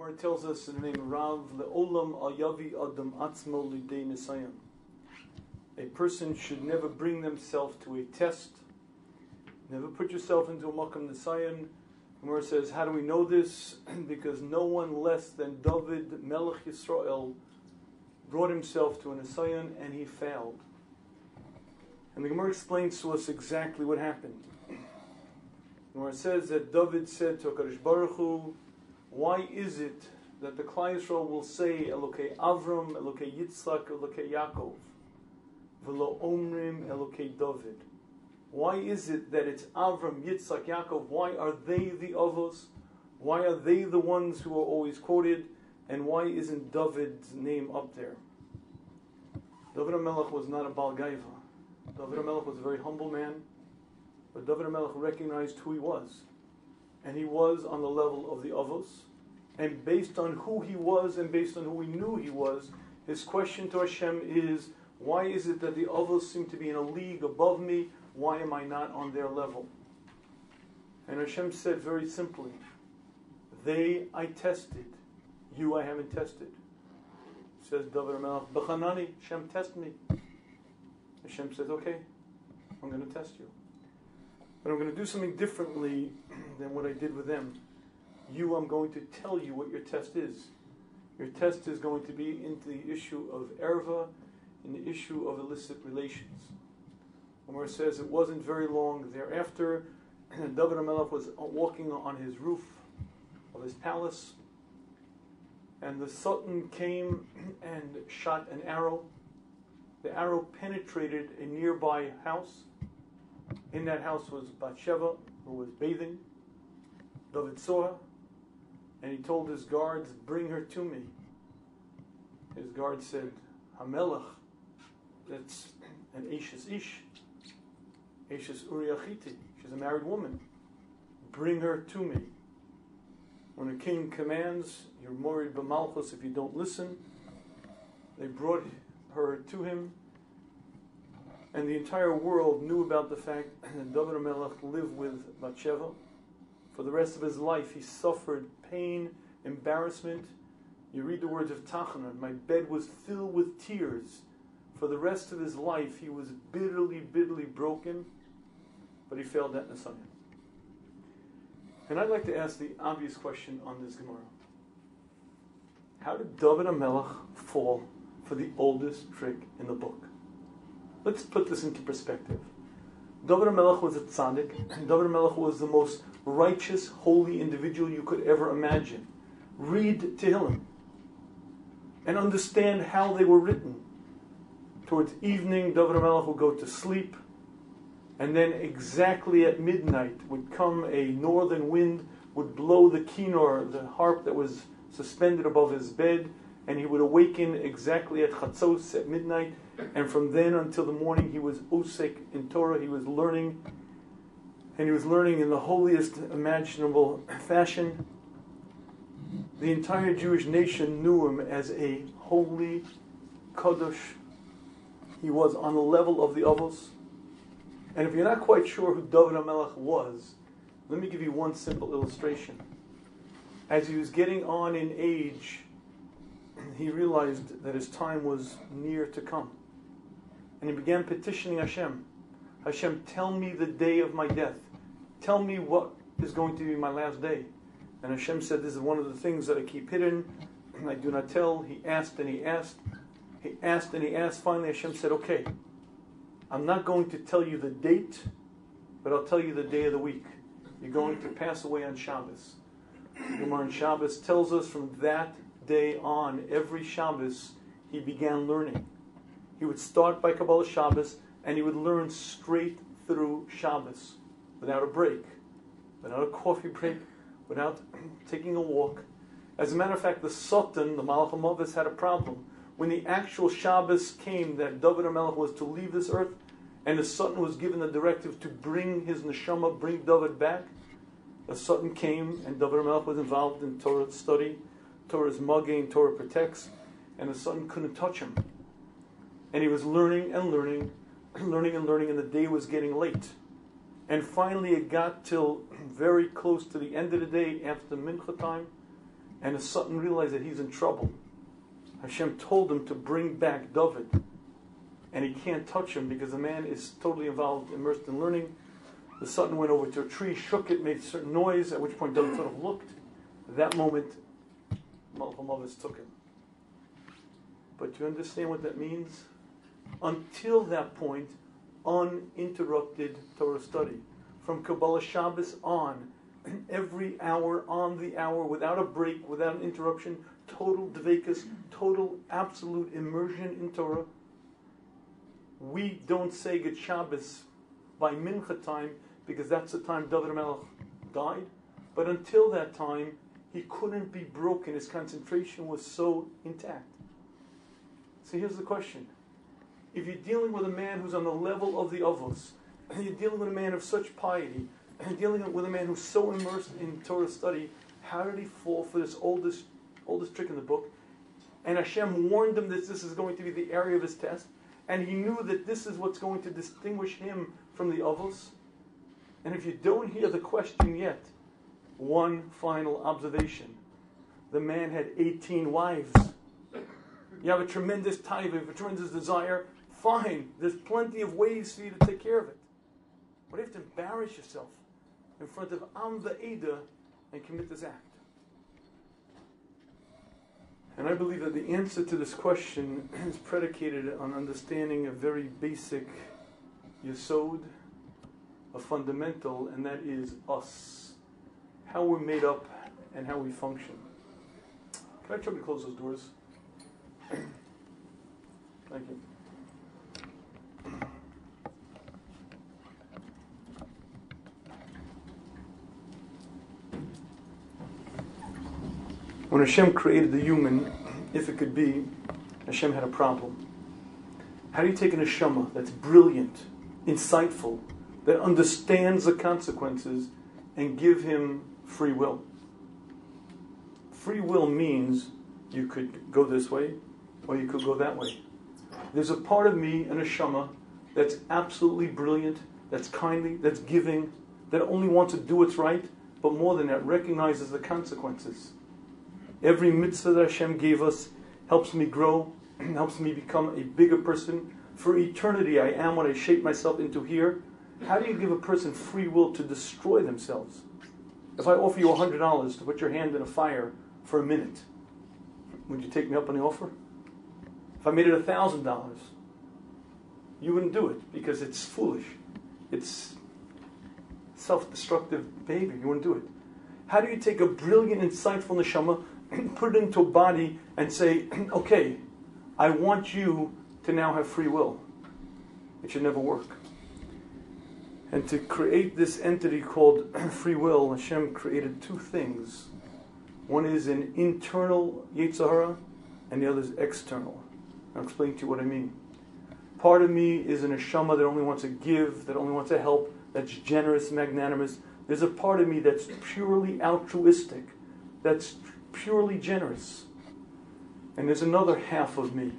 Gemara tells us in the name of Rav, Le'olam al yavi adam atzmo lidei nisayon. A person should never bring themselves to a test. Never put yourself into a makam nisayon. Gemara says, how do we know this? Because no one less than David, Melech Yisrael, brought himself to a nisayon and he failed. And the Gemara explains to us exactly what happened. The Gemara says that David said to HaKadosh Baruch Hu, why is it that the Klal Yisrael will say Elokei Avram, Elokei Yitzchak, Elokei Yaakov, V'lo Omrim Elokei David? Why is it that it's Avram, Yitzchak, Yaakov? Why are they the Avos? Why are they the ones who are always quoted? And why isn't David's name up there? David HaMelech was not a Baal Gaiva. David HaMelech was a very humble man, but David HaMelech recognized who he was. And he was on the level of the Avos. And based on who he was and based on who he knew he was, his question to Hashem is, why is it that the Avos seem to be in a league above me? Why am I not on their level? And Hashem said very simply, they I tested, you I haven't tested. Says David HaMelech, B'chanani, Hashem test me. Hashem says, okay, I'm going to test you. But I'm going to do something differently than what I did with them. You, I'm going to tell you what your test is. Your test is going to be into the issue of erva, in the issue of illicit relations. Omar says it wasn't very long thereafter, David HaMelech was walking on his roof of his palace, and the Sultan came and shot an arrow. The arrow penetrated a nearby house. In that house was Bathsheba, who was bathing. David saw her, and he told his guards, bring her to me. His guard said, HaMelech, that's an Eishes Ish. Eishes Uriachiti. She's a married woman. Bring her to me. When a king commands, you're morid b'malchus if you don't listen. They brought her to him. And the entire world knew about the fact that David HaMelech lived with Bathsheba. For the rest of his life, he suffered pain, embarrassment. You read the words of Tachana, my bed was filled with tears. For the rest of his life, he was bitterly, bitterly broken, but he failed that Nisayon. And I'd like to ask the obvious question on this Gemara. How did David HaMelech fall for the oldest trick in the book? Let's put this into perspective. David HaMelech was a tzaddik. David HaMelech was the most righteous, holy individual you could ever imagine. Read Tehillim and understand how they were written. Towards evening, David HaMelech would go to sleep, and then exactly at midnight would come a northern wind, would blow the kinnor, the harp that was suspended above his bed, and he would awaken exactly at Chatzos at midnight, and from then until the morning he was osek in Torah, he was learning, and he was learning in the holiest imaginable fashion. The entire Jewish nation knew him as a holy Kadosh. He was on the level of the Avos. And if you're not quite sure who David HaMelech was, let me give you one simple illustration. As he was getting on in age, he realized that his time was near to come. And he began petitioning Hashem. Hashem, tell me the day of my death. Tell me what is going to be my last day. And Hashem said, this is one of the things that I keep hidden, and I do not tell. He asked and he asked. He asked and he asked. Finally Hashem said, okay, I'm not going to tell you the date, but I'll tell you the day of the week. You're going to pass away on Shabbos. Gemara on Shabbos tells us from that day on, every Shabbos, he began learning. He would start by Kabbalah Shabbos, and he would learn straight through Shabbos, without a break, without a coffee break, without taking a walk. As a matter of fact, the Sultan, the Malach HaMavis, had a problem. When the actual Shabbos came that David HaMelech was to leave this earth, and the Sultan was given the directive to bring his neshama, bring David back, the Sultan came, and David HaMelech was involved in Torah study. Torah's mugging, Torah protects, and the Sultan couldn't touch him. And he was learning and learning, learning and learning, and the day was getting late. And finally it got till very close to the end of the day, after the mincha time. and the Sultan realized that he's in trouble. Hashem told him to bring back David, and he can't touch him because the man is totally involved, immersed in learning. The Sultan went over to a tree, shook it, made a certain noise, at which point David sort of looked. At that moment, Malach HaMavis took him. But you understand what that means? Until that point, uninterrupted Torah study. From Kabbalah Shabbos on, every hour, on the hour, without a break, without an interruption, total dveikus, total absolute immersion in Torah. We don't say Good Shabbos by Mincha time, because that's the time David HaMelech died. But until that time, he couldn't be broken. His concentration was so intact. So here's the question. If you're dealing with a man who's on the level of the Avos, and you're dealing with a man of such piety, and you're dealing with a man who's so immersed in Torah study, how did he fall for this oldest trick in the book? And Hashem warned him that this is going to be the area of his test, and he knew that this is what's going to distinguish him from the Avos. And if you don't hear the question yet, one final observation. The man had 18 wives. You have a tremendous taiva, a tremendous desire, fine. There's plenty of ways for you to take care of it. But you have to embarrass yourself in front of Am V'Eda and commit this act. And I believe that the answer to this question is predicated on understanding a very basic yesod, a fundamental, and that is us. How we're made up and how we function. Can I try to close those doors? Thank you. When Hashem created the human, if it could be, Hashem had a problem. How do you take an neshama that's brilliant, insightful, that understands the consequences, and give him free will? Free will means you could go this way, or you could go that way. There's a part of me, a neshama, that's absolutely brilliant, that's kindly, that's giving, that only wants to do what's right, but more than that, recognizes the consequences. Every mitzvah that Hashem gave us helps me grow, helps me become a bigger person. For eternity, I am what I shape myself into here. How do you give a person free will to destroy themselves? If I offer you $100 to put your hand in a fire for a minute, would you take me up on the offer? If I made it $1,000, you wouldn't do it because it's foolish. It's self-destructive behavior. You wouldn't do it. How do you take a brilliant, insightful neshama, put it into a body, and say, okay, I want you to now have free will? It should never work. And to create this entity called free will, Hashem created two things. One is an internal Yetzer Hara, and the other is external. I'll explain to you what I mean. Part of me is a neshama that only wants to give, that only wants to help, that's generous, magnanimous. There's a part of me that's purely altruistic, that's purely generous. And there's another half of me.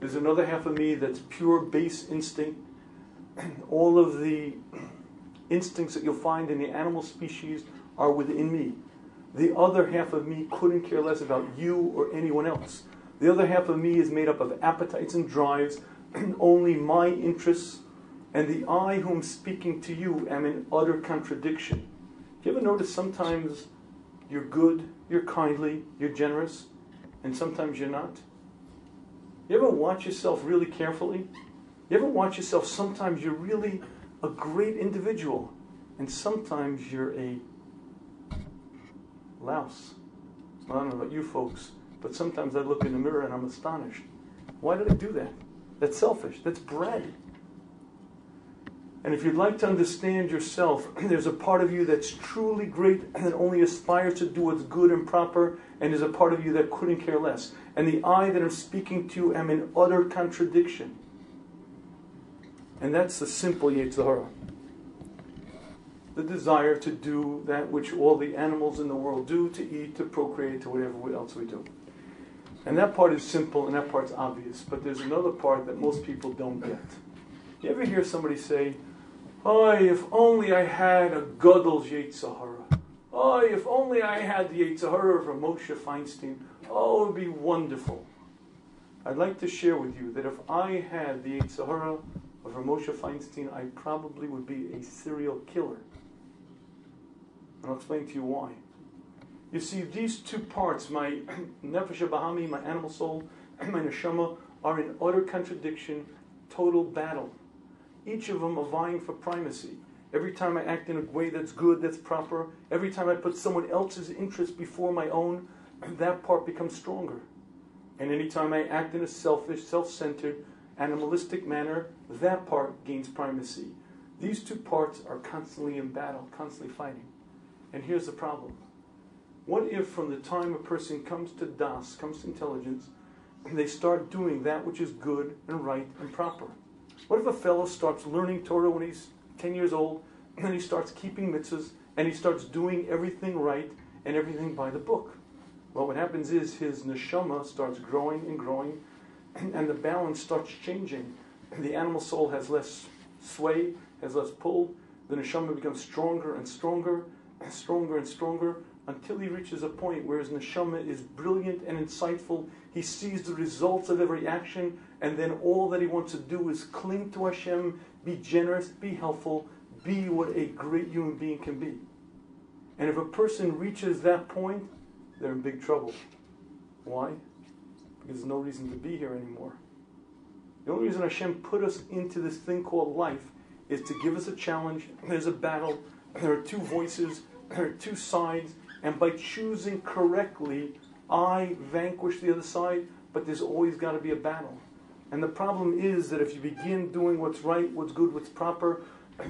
There's another half of me that's pure base instinct. All of the instincts that you'll find in the animal species are within me. The other half of me couldn't care less about you or anyone else. The other half of me is made up of appetites and drives, only my interests, and the I whom speaking to you am in utter contradiction. Do you ever notice sometimes you're good, you're kindly, you're generous, and sometimes you're not? You ever watch yourself really carefully? You ever watch yourself, sometimes you're really a great individual, and sometimes you're a louse. I don't know about you folks, but sometimes I look in the mirror and I'm astonished. Why did I do that? That's selfish. That's bratty. And if you'd like to understand yourself, there's a part of you that's truly great and only aspires to do what's good and proper, and there's a part of you that couldn't care less. And the I that I'm speaking to am in utter contradiction. And that's the simple Yetzer Hara. The desire to do that which all the animals in the world do, to eat, to procreate, to whatever else we do. And that part is simple and that part's obvious, but there's another part that most people don't get. You ever hear somebody say, oh, if only I had a Gadol's Yetzer Hara. Oh, if only I had the Yetzer Hara of Moshe Feinstein. Oh, it would be wonderful. I'd like to share with you that if I had the Yetzer Hara of Moshe Feinstein, I probably would be a serial killer. And I'll explain to you why. You see, these two parts, my Nefesh Bahami, my animal soul, and my Neshama, are in utter contradiction, total battle. Each of them are vying for primacy. Every time I act in a way that's good, that's proper, every time I put someone else's interest before my own, that part becomes stronger. And any time I act in a selfish, self-centered, animalistic manner, that part gains primacy. These two parts are constantly in battle, constantly fighting. And here's the problem. What if from the time a person comes to das, comes to intelligence, they start doing that which is good and right and proper? What if a fellow starts learning Torah when he's 10 years old, and then he starts keeping mitzvahs, and he starts doing everything right and everything by the book? Well, what happens is his neshama starts growing and growing, and the balance starts changing. The animal soul has less sway, has less pull. The neshama becomes stronger and stronger, and stronger and stronger, until he reaches a point where his neshama is brilliant and insightful. He sees the results of every action, and then all that he wants to do is cling to Hashem, be generous, be helpful, be what a great human being can be. And if a person reaches that point, they're in big trouble. Why? Because there's no reason to be here anymore. The only reason Hashem put us into this thing called life is to give us a challenge. There's a battle. There are two voices. There are two sides. And by choosing correctly, I vanquish the other side, but there's always got to be a battle. And the problem is that if you begin doing what's right, what's good, what's proper,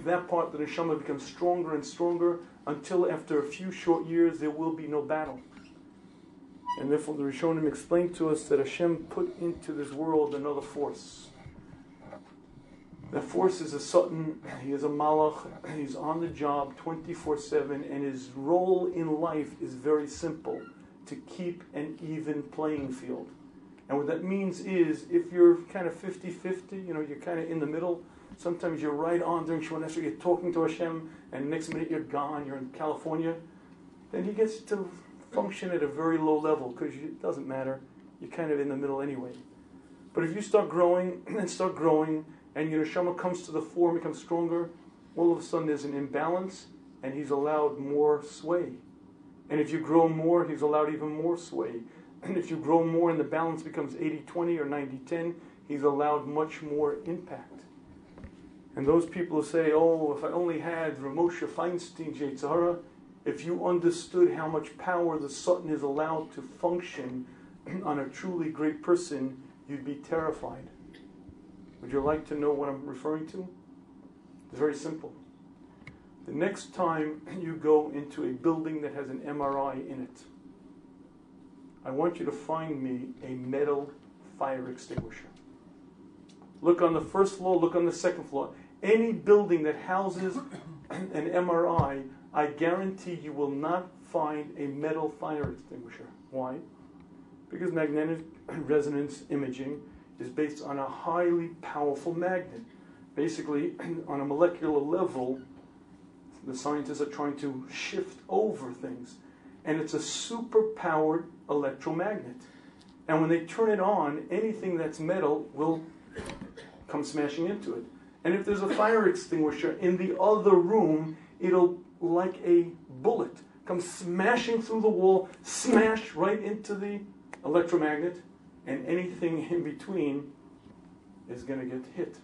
that part, the neshama, becomes stronger and stronger until after a few short years there will be no battle. And therefore the Rishonim explained to us that Hashem put into this world another force. That force is a Satan, he is a Malach, he's on the job 24/7, and his role in life is very simple, to keep an even playing field. And what that means is, if you're kind of 50-50, you're kind of in the middle, sometimes you're right on during Shemona Esrei, you're talking to Hashem, and next minute you're gone, you're in California, then he gets to function at a very low level, because it doesn't matter, you're kind of in the middle anyway. But if you start growing, and your neshama comes to the fore and becomes stronger, all of a sudden there's an imbalance, and he's allowed more sway. And if you grow more, he's allowed even more sway. And if you grow more and the balance becomes 80-20 or 90-10, he's allowed much more impact. And those people who say, oh, if I only had Moshe Feinstein's Yetzer Hara, if you understood how much power the Satan is allowed to function on a truly great person, you'd be terrified. Would you like to know what I'm referring to? It's very simple. The next time you go into a building that has an MRI in it, I want you to find me a metal fire extinguisher. Look on the first floor, look on the second floor. Any building that houses an MRI, I guarantee you will not find a metal fire extinguisher. Why? Because magnetic resonance imaging is based on a highly powerful magnet. Basically, on a molecular level, the scientists are trying to shift over things. And it's a super-powered electromagnet. And when they turn it on, anything that's metal will come smashing into it. And if there's a fire extinguisher in the other room, it'll, like a bullet, come smashing through the wall, smash right into the electromagnet, and anything in between is going to get hit.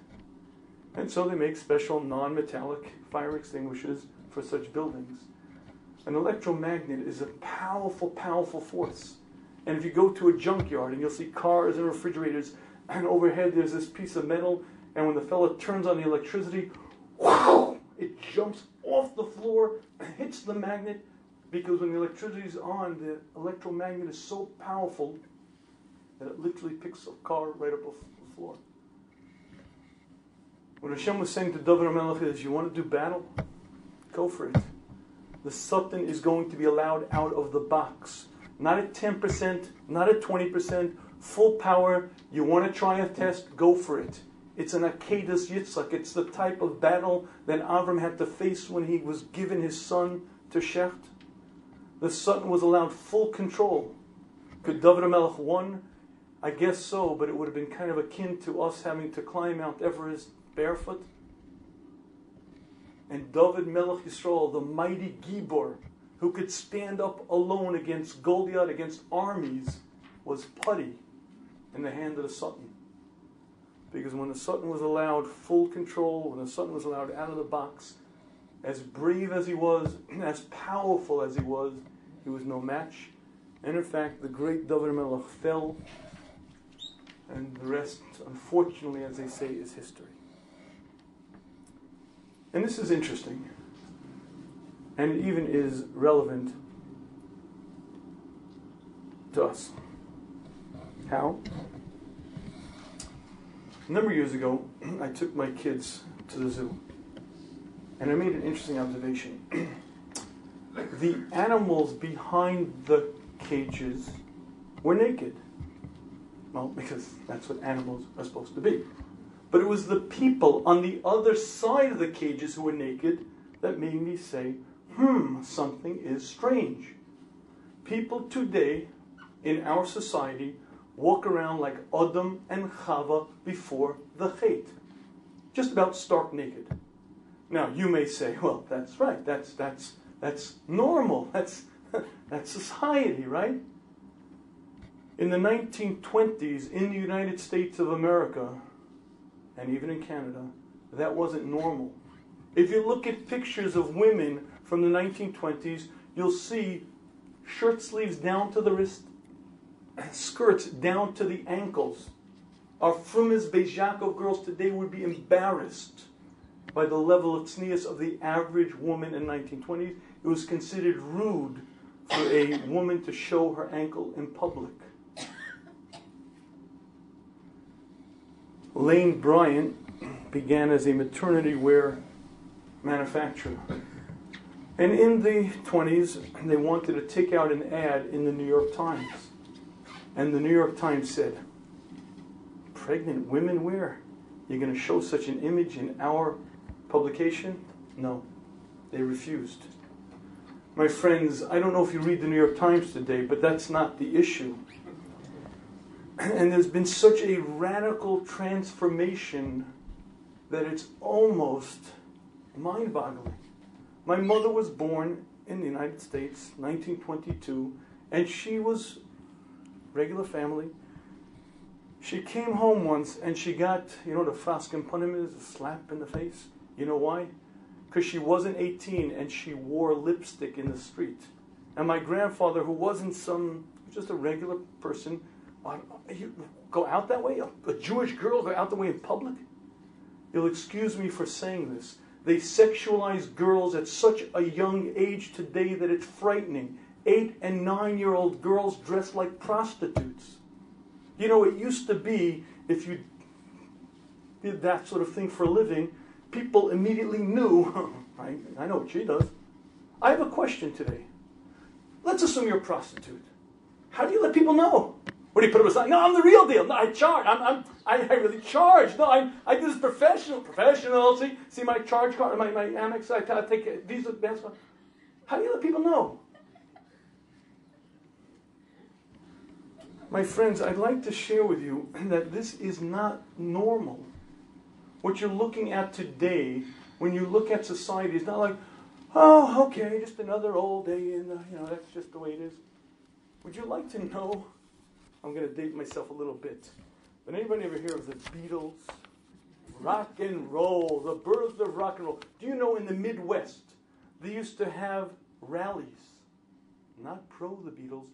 And so they make special non-metallic fire extinguishers for such buildings. An electromagnet is a powerful, powerful force. And if you go to a junkyard and you'll see cars and refrigerators, and overhead there's this piece of metal, and when the fellow turns on the electricity, wow, it jumps off the floor, hits the magnet, because when the electricity is on, the electromagnet is so powerful that it literally picks a car right up off the floor. What Hashem was saying to David HaMelech is, you want to do battle? Go for it. The Satan is going to be allowed out of the box. Not at 10%, not at 20%, full power. You want to try a test? Go for it. It's an Akedas Yitzchak. It's the type of battle that Avram had to face when he was given his son to Shecht. The Sultan was allowed full control. Could David HaMelech won? I guess so, but it would have been kind of akin to us having to climb Mount Everest barefoot. And David Melech Yisrael, the mighty Gibor, who could stand up alone against Goliath, against armies, was putty in the hand of the Sultan. Because when the Sultan was allowed full control, when the Sultan was allowed out of the box, as brave as he was, as powerful as he was no match. And in fact, the great David Melech fell, and the rest, unfortunately, as they say, is history. And this is interesting, and it even is relevant to us. How? A number of years ago, I took my kids to the zoo, and I made an interesting observation. The animals behind the cages were naked. Well, because that's what animals are supposed to be. But it was the people on the other side of the cages who were naked that made me say, something is strange. People today in our society walk around like Adam and Chava before the Chet. Just about stark naked. Now, you may say, well, that's right, that's normal, that's society, right? In the 1920s, in the United States of America, and even in Canada, that wasn't normal. If you look at pictures of women from the 1920s, you'll see shirt sleeves down to the wrist, skirts down to the ankles. Our Frumis Beis Yaakov girls today would be embarrassed by the level of tznius of the average woman in the 1920s. It was considered rude for a woman to show her ankle in public. Lane Bryant began as a maternity wear manufacturer. And in the 20s, they wanted to take out an ad in the New York Times. And the New York Times said, pregnant women wear? You're going to show such an image in our publication? No, they refused. My friends, I don't know if you read the New York Times today, but that's not the issue. And there's been such a radical transformation that it's almost mind-boggling. My mother was born in the United States, 1922, and she was regular family. She came home once and she got, the Frasken Punim is a slap in the face. You know why? Because she wasn't 18 and she wore lipstick in the street. And my grandfather, who wasn't just a regular person, you go out that way? A Jewish girl go out that way in public? You'll excuse me for saying this. They sexualize girls at such a young age today that it's frightening. 8- and 9-year-old girls dressed like prostitutes. It used to be, if you did that sort of thing for a living, people immediately knew, I know what she does. I have a question today. Let's assume you're a prostitute. How do you let people know? What do you put up a sign? No, I'm the real deal. No, I charge. I really charge. No, I do this professional. See my charge card, my Amex. I take Visa, Mastercard. How do you let people know? My friends, I'd like to share with you that this is not normal. What you're looking at today, when you look at society, is not like, oh, okay, just another old day, and that's just the way it is. Would you like to know? I'm going to date myself a little bit. Did anybody ever hear of the Beatles? Rock and roll, the birth of rock and roll. Do you know in the Midwest, they used to have rallies, not pro the Beatles,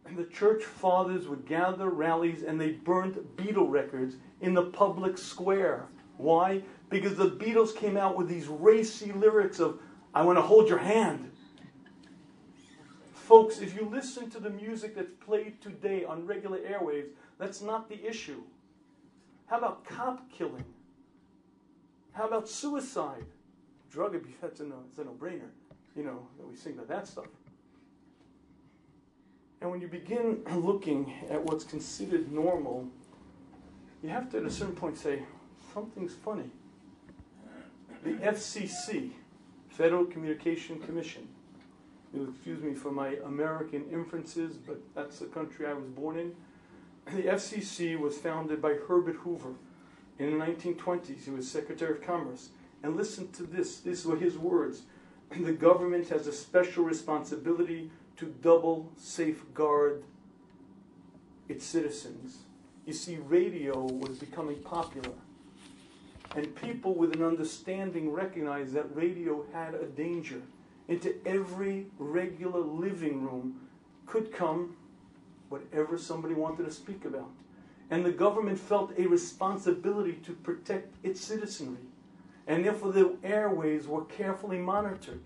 and the church fathers would gather rallies and they burned Beatle records in the public square. Why? Because the Beatles came out with these racy lyrics of, I want to hold your hand. Folks, if you listen to the music that's played today on regular airwaves, that's not the issue. How about cop killing? How about suicide? Drug abuse, it's a no-brainer. That we sing about that stuff. And when you begin looking at what's considered normal, you have to at a certain point say, something's funny. The FCC, Federal Communication Commission, You'll excuse me for my American inferences, but that's the country I was born in. The FCC was founded by Herbert Hoover in the 1920s. He was Secretary of Commerce. And listen to this. These were his words. The government has a special responsibility to double safeguard its citizens. You see, radio was becoming popular. And people with an understanding recognized that radio had a danger. Into every regular living room could come whatever somebody wanted to speak about. And the government felt a responsibility to protect its citizenry. And therefore the airways were carefully monitored.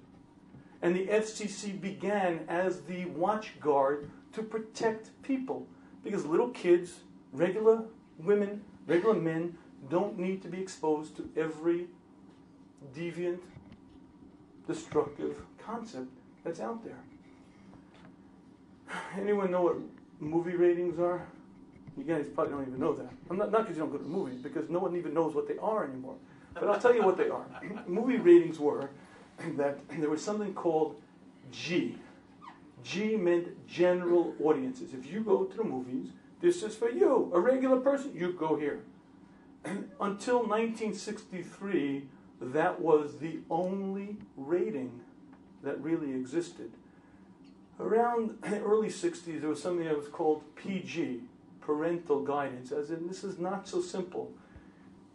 And the FCC began as the watchguard to protect people. Because little kids, regular women, regular men, don't need to be exposed to every deviant, destructive concept that's out there. Anyone know what movie ratings are? You guys probably don't even know that. Not because you don't go to movies, because no one even knows what they are anymore. But I'll tell you what they are. Movie ratings were that there was something called G. G meant general audiences. If you go to the movies, this is for you, a regular person, you go here. Until 1963, that was the only rating that really existed. Around the early 60s, there was something that was called PG, parental guidance, as in this is not so simple.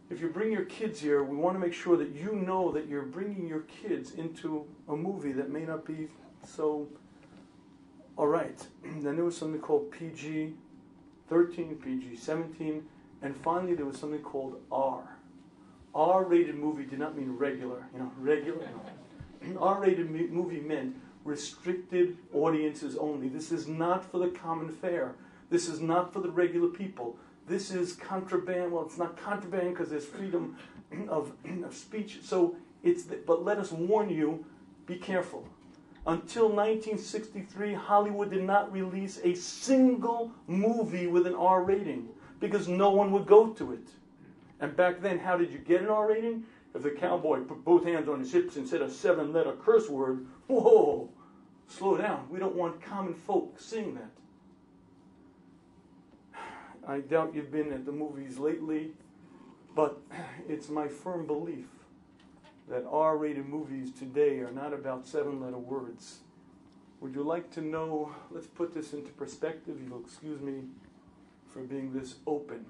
If you bring your kids here, we want to make sure that you know that you're bringing your kids into a movie that may not be so all right. Then there was something called PG-13, PG-17, and finally there was something called R. R-rated movie did not mean regular, regular. R-rated movie meant restricted audiences only. This is not for the common fare. This is not for the regular people. This is contraband. Well, it's not contraband because there's freedom of speech. So but let us warn you, be careful. Until 1963, Hollywood did not release a single movie with an R rating because no one would go to it. And back then, how did you get an R rating? If the cowboy put both hands on his hips and said a 7-letter curse word, whoa, slow down. We don't want common folk seeing that. I doubt you've been at the movies lately, but it's my firm belief that R-rated movies today are not about 7-letter words. Would you like to know, let's put this into perspective. You'll excuse me for being this open.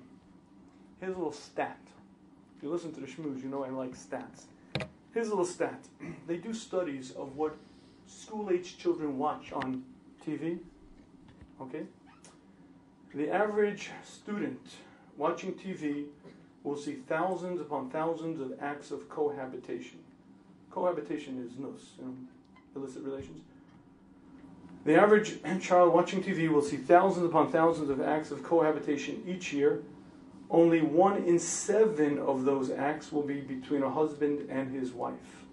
Here's a little stat. If you listen to the Shmuz, you know I like stats. Here's a little stat. They do studies of what school-age children watch on TV. Okay? The average student watching TV will see thousands upon thousands of acts of cohabitation. Cohabitation is nus, illicit relations. The average child watching TV will see thousands upon thousands of acts of cohabitation each year. Only 1 in 7 of those acts will be between a husband and his wife.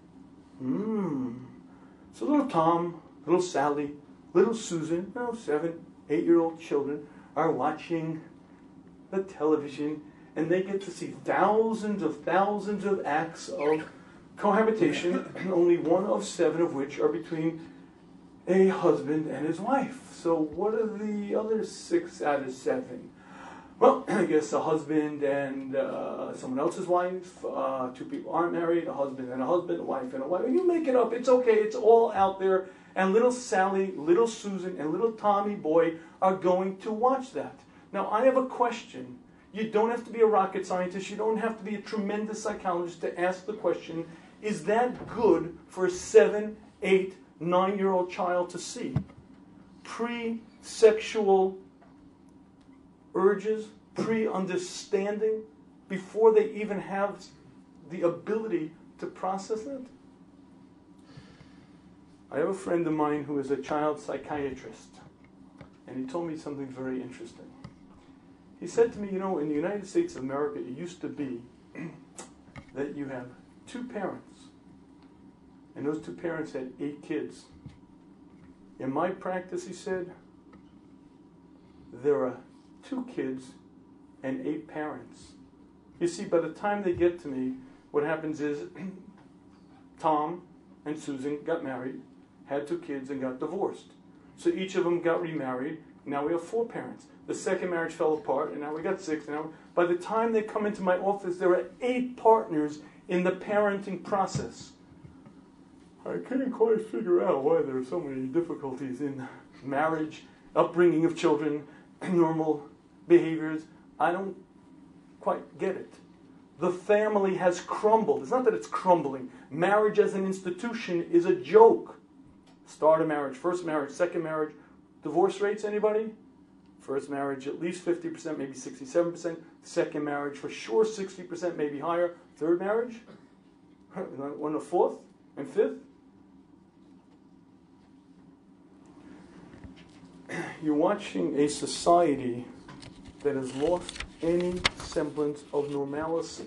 So little Tom, little Sally, little Susan, 7, 8-year-old children are watching the television, and they get to see thousands of acts of cohabitation, and only 1 of 7 of which are between a husband and his wife. So what are the other 6 out of 7? Well, I guess a husband and someone else's wife, 2 people aren't married, a husband, a wife and a wife. You make it up, it's okay, it's all out there. And little Sally, little Susan, and little Tommy boy are going to watch that. Now, I have a question. You don't have to be a rocket scientist. You don't have to be a tremendous psychologist to ask the question, is that good for a 7, 8, 9-year-old child to see? Pre-sexual urges, pre-understanding, before they even have the ability to process it? I have a friend of mine who is a child psychiatrist, and he told me something very interesting. He said to me, in the United States of America, it used to be that you have 2 parents, and those 2 parents had 8 kids. In my practice, he said, there are 2 kids and 8 parents. You see, by the time they get to me, what happens is Tom and Susan got married, had 2 kids, and got divorced. So each of them got remarried. Now we have 4 parents. The second marriage fell apart, and now we got 6. Now, by the time they come into my office, there are 8 partners in the parenting process. I couldn't quite figure out why there are so many difficulties in marriage, upbringing of children, normal behaviors. I don't quite get it. The family has crumbled. It's not that it's crumbling. Marriage as an institution is a joke. Start a marriage, first marriage, second marriage. Divorce rates, anybody? First marriage, at least 50%, maybe 67%. Second marriage, for sure 60%, maybe higher. Third marriage? One a fourth and fifth? You're watching a society that has lost any semblance of normalcy,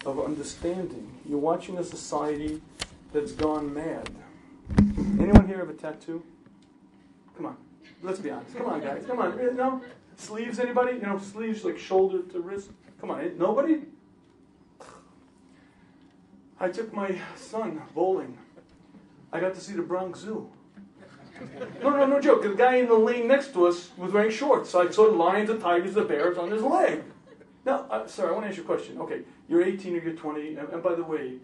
of understanding. You're watching a society that's gone mad. Anyone here have a tattoo? Come on, let's be honest. Come on, guys. Come on. No? Sleeves, anybody? You know, sleeves like shoulder to wrist. Come on, nobody? I took my son bowling. I got to see the Bronx Zoo. No joke. The guy in the lane next to us was wearing shorts. So I saw the lions, the tigers, the bears on his leg. Now, sorry, I want to ask you a question. Okay, you're 18 or you're 20, and by the way,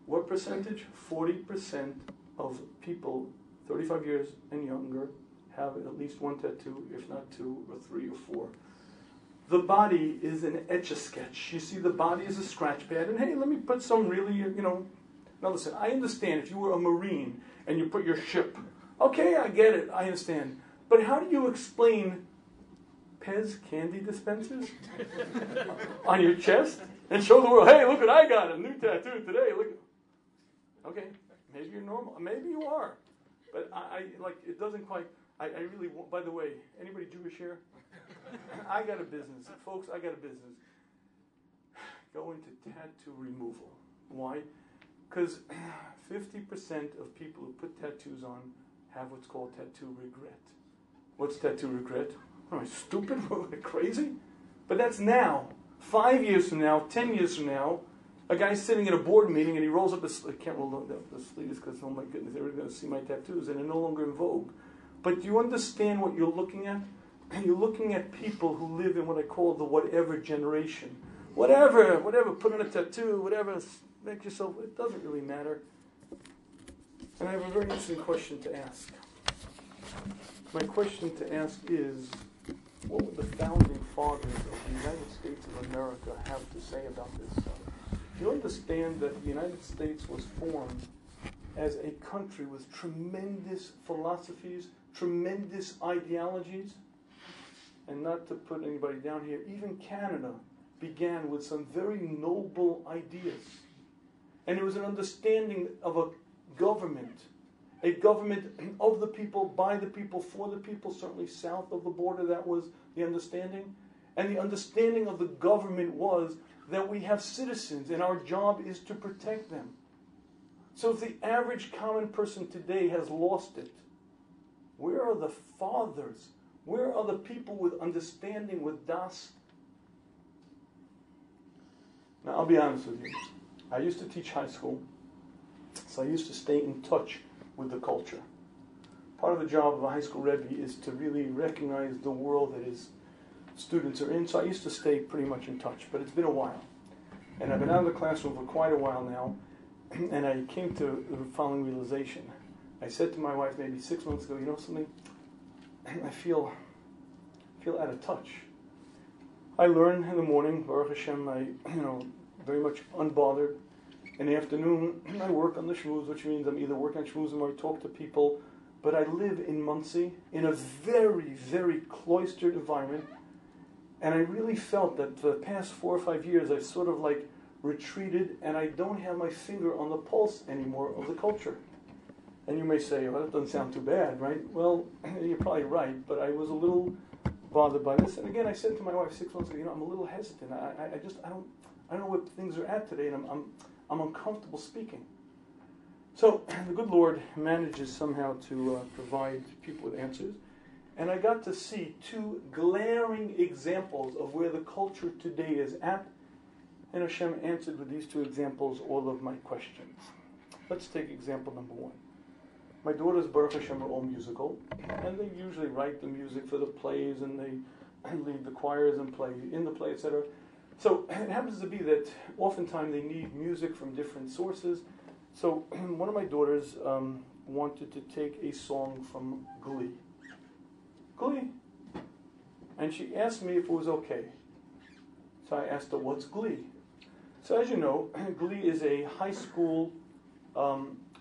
what percentage? 40% of people 35 years and younger have at least 1 tattoo, if not 2 or 3 or 4. The body is an etch-a-sketch. You see, the body is a scratch pad, and hey, let me put some really, now listen, I understand if you were a Marine and you put your ship, okay, I get it, I understand. But how do you explain Pez candy dispensers on your chest and show the world, hey, look what I got, a new tattoo today, look. Okay, maybe you're normal, maybe you are. But I it doesn't quite, I really, by the way, anybody Jewish here? I got a business. Folks, I got a business. Go into tattoo removal. Why? Because 50% of people who put tattoos on have what's called tattoo regret. What's tattoo regret? Am I stupid? Crazy? But that's now. 5 years from now, 10 years from now, a guy's sitting in a board meeting and he rolls up his, I can't roll up the sleeves because, oh my goodness, they're going to see my tattoos and they're no longer in vogue. But do you understand what you're looking at? You're looking at people who live in what I call the whatever generation. Whatever, put on a tattoo, whatever, make yourself, it doesn't really matter. And I have a very interesting question to ask. My question to ask is, what would the founding fathers of the United States of America have to say about this? Do you understand that the United States was formed as a country with tremendous philosophies, tremendous ideologies? And not to put anybody down here, even Canada began with some very noble ideas. And it was an understanding of a government of the people, by the people, for the people, certainly south of the border, that was the understanding. And the understanding of the government was that we have citizens and our job is to protect them. So if the average common person today has lost it, where are the fathers? Where are the people with understanding, with das? Now, I'll be honest with you. I used to teach high school, so I used to stay in touch with the culture. Part of the job of a high school Rebbe is to really recognize the world that his students are in, so I used to stay pretty much in touch, but it's been a while. And I've been out of the classroom for quite a while now, and I came to the following realization. I said to my wife maybe 6 months ago, you know something? I feel out of touch. I learn in the morning, Baruch Hashem, I very much unbothered. In the afternoon, I work on the Shmuz, which means I'm either working on Shmuzim or I talk to people. But I live in Muncie in a very, very cloistered environment. And I really felt that for the past 4 or 5 years, I've sort of like retreated and I don't have my finger on the pulse anymore of the culture. And you may say, well, that doesn't sound too bad, right? Well, you're probably right, but I was a little bothered by this. And again, I said to my wife 6 months ago, I'm a little hesitant. I don't know what things are at today, and I'm uncomfortable speaking. So the good Lord manages somehow to provide people with answers. And I got to see 2 glaring examples of where the culture today is at. And Hashem answered with these 2 examples all of my questions. Let's take example number 1. my daughters, Baruch Hashem, are all musical, and they usually write the music for the plays, and they lead the choirs and play in the play, etc. So it happens to be that oftentimes they need music from different sources. So one of my daughters wanted to take a song from Glee. Glee. And she asked me if it was okay. So I asked her, what's Glee? So as you know, Glee is a high school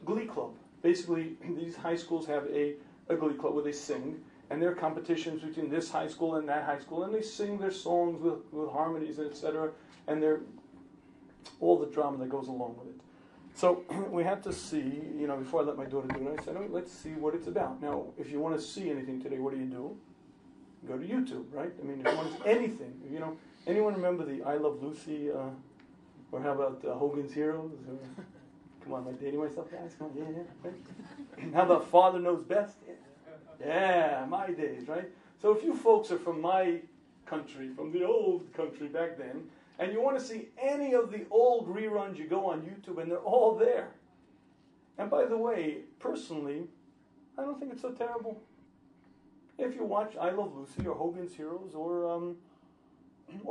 glee club. Basically, these high schools have a glee club where they sing, and there are competitions between this high school and that high school, and they sing their songs with harmonies, etc., and they're all the drama that goes along with it. So we had to see, before I let my daughter do it, I said, let's see what it's about. Now, if you want to see anything today, what do? Go to YouTube, right? I mean, if you want to see anything, anyone remember the I Love Lucy, or how about Hogan's Heroes? Come on, am I dating myself, guys? Come on, yeah, right? How about Father Knows Best? Yeah, my days, right? So if you folks are from my country, from the old country back then, and you want to see any of the old reruns, you go on YouTube, and they're all there. And by the way, personally, I don't think it's so terrible. If you watch I Love Lucy or Hogan's Heroes or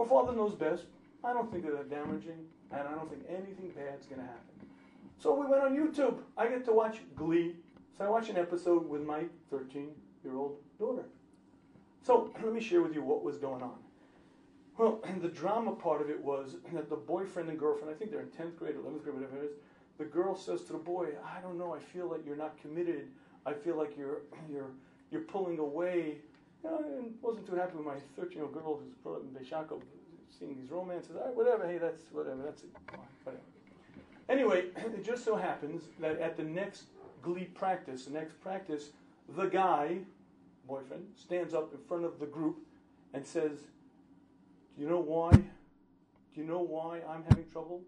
Father Knows Best, I don't think they're that damaging, and I don't think anything bad's going to happen. So we went on YouTube. I get to watch Glee. So I watched an episode with my 13-year-old daughter. So let me share with you what was going on. Well, the drama part of it was that the boyfriend and girlfriend, I think they're in 10th grade, 11th grade, whatever it is, the girl says to the boy, I don't know, I feel like you're not committed. I feel like you're pulling away. I wasn't too happy with my 13-year-old girl who's brought up in Beishako seeing these romances. All right, whatever, hey, that's whatever, that's it. Fine, whatever. Anyway, it just so happens that at the next Glee practice, the guy, boyfriend, stands up in front of the group and says, do you know why? Do you know why I'm having trouble?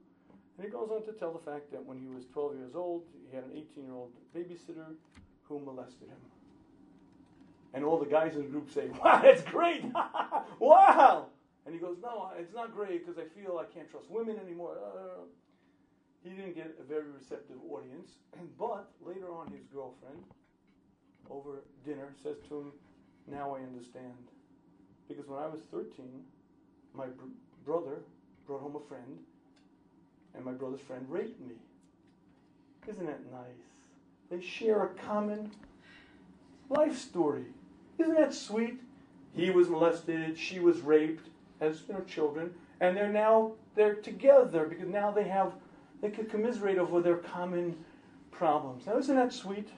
And he goes on to tell the fact that when he was 12 years old, he had an 18-year-old babysitter who molested him. And all the guys in the group say, wow, that's great! Wow! And he goes, no, it's not great because I feel I can't trust women anymore. He didn't get a very receptive audience. But later on, his girlfriend, over dinner, says to him, now I understand. Because when I was 13, my brother brought home a friend, and my brother's friend raped me. Isn't that nice? They share a common life story. Isn't that sweet? He was molested, she was raped as children, and they're together because now they could commiserate over their common problems. Now isn't that sweet?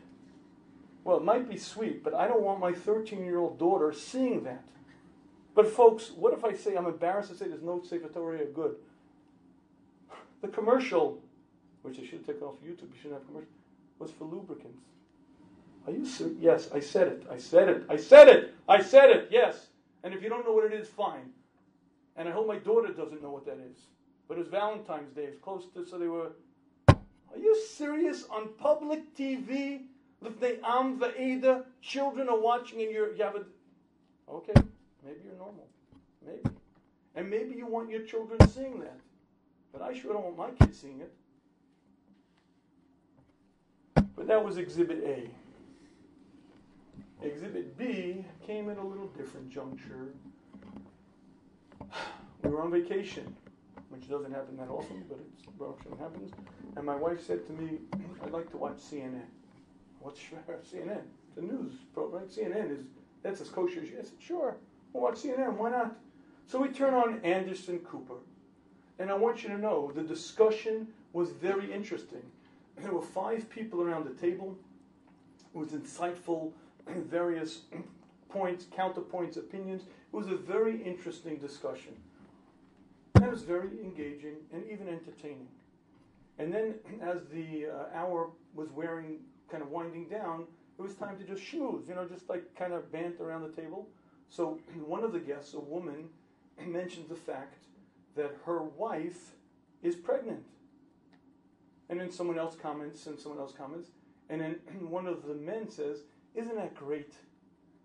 Well, it might be sweet, but I don't want my 13-year-old daughter seeing that. But folks, what if I say, I'm embarrassed to say there's no Sefer Torah good? The commercial, which I should take off YouTube, you shouldn't have commercial, was for lubricants. Are you serious? Yes, I said it, yes. And if you don't know what it is, fine. And I hope my daughter doesn't know what that is. But it was Valentine's Day, it's close to, so they were, are you serious? On public TV, L'fnei Am V'Eda, children are watching and you have a, okay, maybe you're normal. Maybe. And maybe you want your children seeing that. But I sure don't want my kids seeing it. But that was Exhibit A. Exhibit B came at a little different juncture. We were on vacation, which doesn't happen that often, but it happens. And my wife said to me, I'd like to watch CNN. What's CNN? The news program, right? CNN that's as kosher as you. I said, sure, we'll watch CNN, why not? So we turn on Anderson Cooper. And I want you to know, the discussion was very interesting. There were 5 people around the table. It was insightful, various points, counterpoints, opinions. It was a very interesting discussion. And it was very engaging and even entertaining. And then as the hour was winding down, it was time to just schmooze, just like kind of bant around the table. So one of the guests, a woman, mentioned the fact that her wife is pregnant. And then someone else comments, and then one of the men says, isn't that great?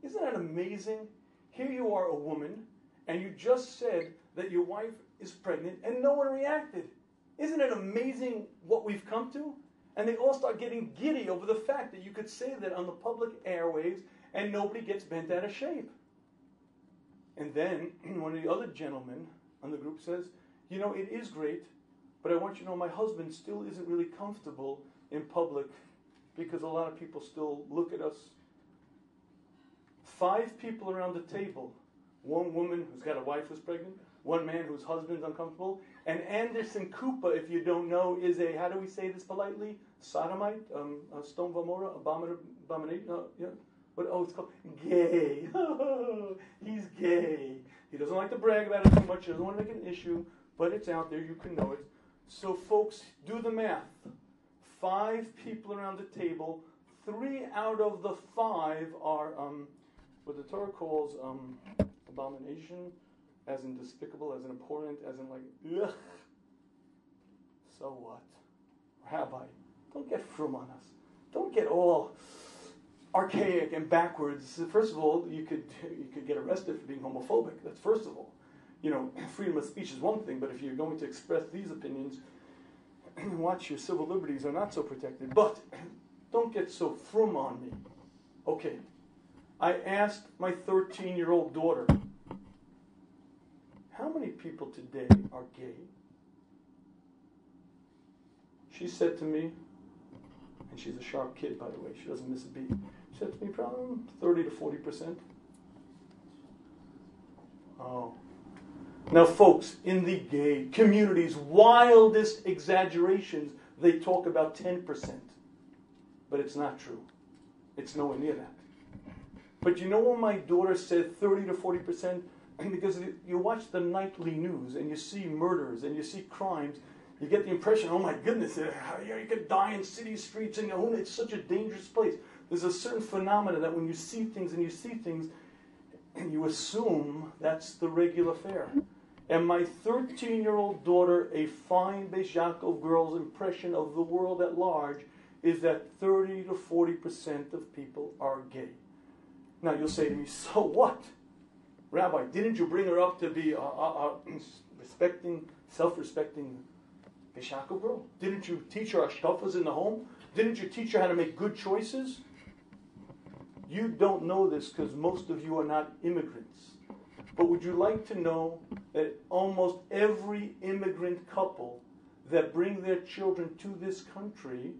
Isn't that amazing? Here you are, a woman, and you just said that your wife is pregnant, and no one reacted. Isn't it amazing what we've come to? And they all start getting giddy over the fact that you could say that on the public airwaves and nobody gets bent out of shape. And then one of the other gentlemen on the group says, you know, it is great, but I want you to know my husband still isn't really comfortable in public because a lot of people still look at us. 5 people around the table, 1 woman who's got a wife who's pregnant, 1 man whose husband's uncomfortable, and Anderson Cooper, if you don't know, is a, how do we say this politely, sodomite, a stone Gomorrah, abomination, yeah. What, oh, it's called gay. He's gay. He doesn't like to brag about it too much. He doesn't want to make it an issue, but it's out there. You can know it. So, folks, do the math. 5 people around the table. 3 out of the 5 are what the Torah calls abomination, as in despicable, as in abhorrent, as in like, ugh. So what? Rabbi, don't get frum on us. Don't get all archaic and backwards. First of all, you could get arrested for being homophobic. That's first of all. You know, freedom of speech is one thing, but if you're going to express these opinions, watch, your civil liberties are not so protected. But don't get so frum on me. Okay. I asked my 13-year-old daughter, how many people today are gay? She said to me, and she's a sharp kid, by the way, she doesn't miss a beat. She said to me, probably 30 to 40%. Oh. Now, folks, in the gay community's wildest exaggerations, they talk about 10%. But it's not true. It's nowhere near that. But you know when my daughter said 30 to 40%? Because you watch the nightly news and you see murders and you see crimes, you get the impression, oh my goodness, you could die in city streets and it's such a dangerous place. There's a certain phenomena that when you see things and you assume that's the regular fare. And my 13-year-old daughter, a fine Beis Yaakov girl's impression of the world at large is that 30 to 40% of people are gay. Now you'll say to me, so what? Rabbi, didn't you bring her up to be a respecting, self-respecting Beis Yaakov girl? Didn't you teach her ashtafas in the home? Didn't you teach her how to make good choices? You don't know this because most of you are not immigrants. But would you like to know that almost every immigrant couple that bring their children to this country,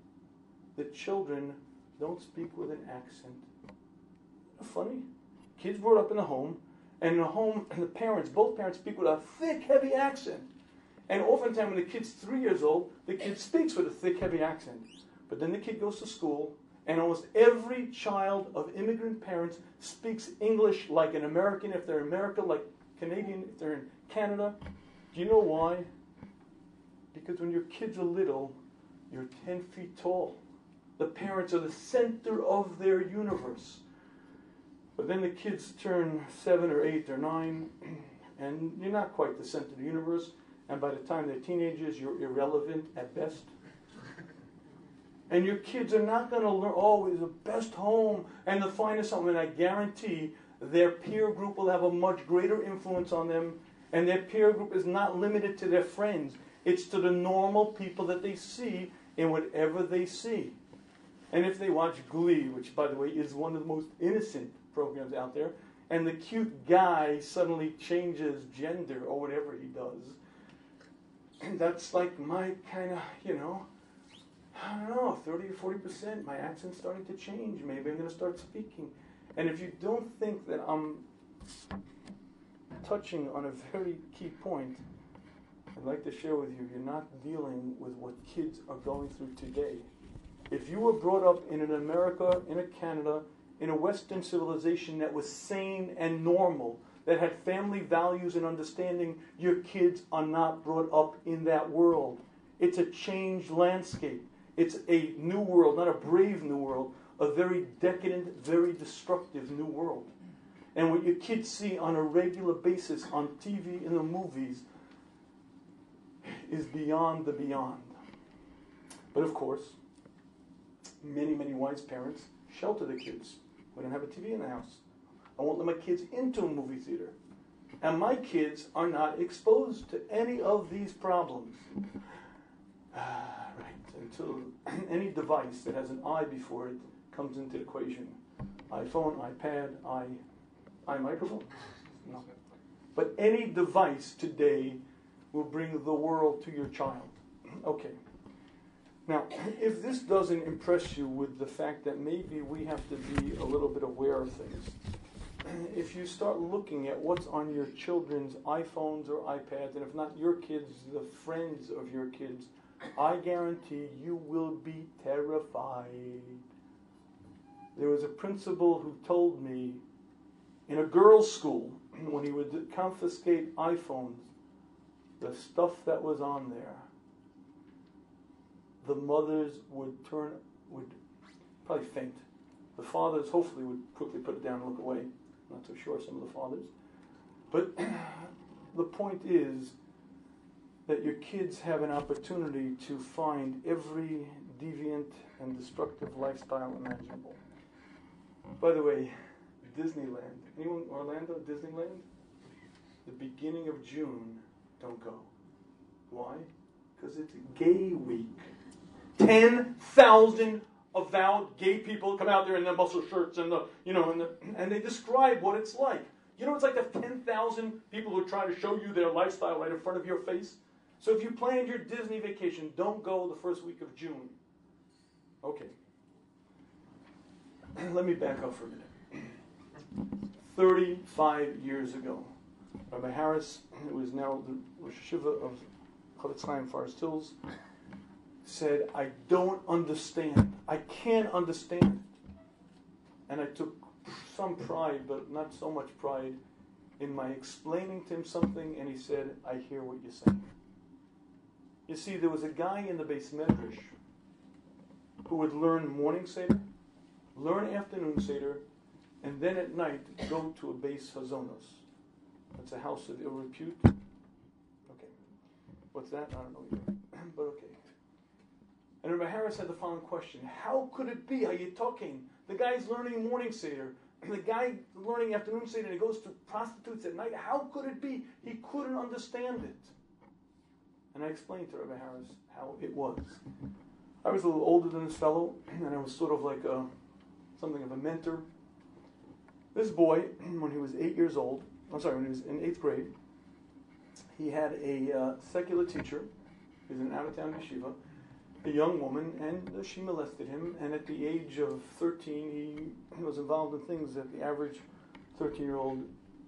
the children don't speak with an accent? Funny. Kids brought up in the home, and in the home, and the parents, both parents speak with a thick, heavy accent. And oftentimes when the kid's 3 years old, the kid speaks with a thick, heavy accent. But then the kid goes to school, and almost every child of immigrant parents speaks English like an American if they're in America, like Canadian if they're in Canada. Do you know why? Because when your kids are little, you're 10 feet tall. The parents are the center of their universe. But then the kids turn 7 or 8 or 9, and you're not quite the center of the universe, and by the time they're teenagers, you're irrelevant at best. And your kids are not going to learn, oh, it's the best home and the finest home, and I guarantee their peer group will have a much greater influence on them, and their peer group is not limited to their friends. It's to the normal people that they see in whatever they see. And if they watch Glee, which, by the way, is one of the most innocent programs out there, and the cute guy suddenly changes gender or whatever he does, and that's like my kind of, I don't know, 30 or 40%, my accent's starting to change. Maybe I'm going to start speaking. And if you don't think that I'm touching on a very key point, I'd like to share with you, you're not dealing with what kids are going through today. If you were brought up in an America, in a Canada, in a Western civilization that was sane and normal, that had family values and understanding, your kids are not brought up in that world. It's a changed landscape. It's a new world, not a brave new world, a very decadent, very destructive new world. And what your kids see on a regular basis on TV, in the movies, is beyond the beyond. But of course, many, many wise parents shelter their kids. We don't have a TV in the house. I won't let my kids into a movie theater. And my kids are not exposed to any of these problems. Right. until any device that has an I before it comes into the equation. iPhone, iPad, iMicrophone? No. But any device today will bring the world to your child. Okay. Now, if this doesn't impress you with the fact that maybe we have to be a little bit aware of things, if you start looking at what's on your children's iPhones or iPads, and if not your kids, the friends of your kids, I guarantee you will be terrified. There was a principal who told me in a girls' school, when he would confiscate iPhones, the stuff that was on there, the mothers would probably faint. The fathers hopefully would quickly put it down and look away. Not so sure, some of the fathers. But the point is that your kids have an opportunity to find every deviant and destructive lifestyle imaginable. By the way, Disneyland. Anyone, Orlando, Disneyland? The beginning of June, don't go. Why? Because it's gay week. 10,000 avowed gay people come out there in their muscle shirts and and they describe what it's like. You know, it's like the 10,000 people who try to show you their lifestyle right in front of your face. So if you planned your Disney vacation, don't go the first week of June. Okay. Let me back up for a minute. 35 years ago, Rabbi Harris, who is now the Rosh Hashiva of Chavetz Chaim Forest Hills, said, I don't understand. I can't understand it. And I took some pride, but not so much pride, in my explaining to him something, and he said, I hear what you're saying. You see, there was a guy in the Beis Medrash who would learn morning Seder, learn afternoon Seder, and then at night go to a Beis Hazonos. That's a house of ill repute. Okay. What's that? I don't know either. But okay. And Rabbi Harris had the following question. How could it be? Are you talking? The guy's learning morning Seder, and the guy learning afternoon Seder, and he goes to prostitutes at night. How could it be? He couldn't understand it. And I explained to Rabbi Harris how it was. I was a little older than this fellow, and I was sort of like something of a mentor. This boy, when he was 8 years old, when he was in 8th grade, he had a secular teacher. He was in an out-of-town yeshiva, a young woman, and she molested him. And at the age of 13, he was involved in things that the average 13-year-old